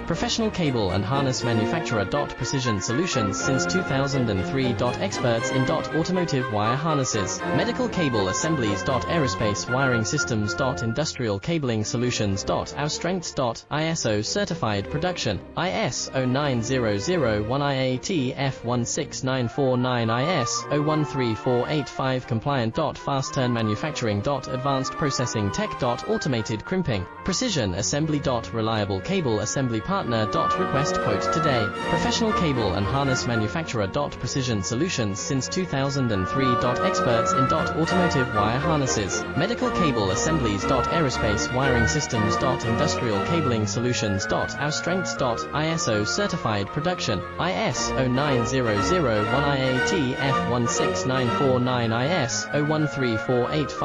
Professional cable and harness manufacturer. Precision solutions since 2003. Experts in automotive wire harnesses, medical cable assemblies. Aerospace wiring systems. Industrial cabling solutions. Our strengths. ISO certified production, IS 09001 IATF 16949 IS 013485 compliant. Fast turn manufacturing. Advanced processing tech. Automated crimping, precision assembly. Reliable cable assembly partner. Request quote today. Professional cable and harness manufacturer. Precision solutions since 2003. Experts in automotive wire harnesses, medical cable assemblies. Aerospace wiring systems. Industrial cabling solutions. Our strengths. ISO certified production, IS 09001 IATF 16949 IS 013485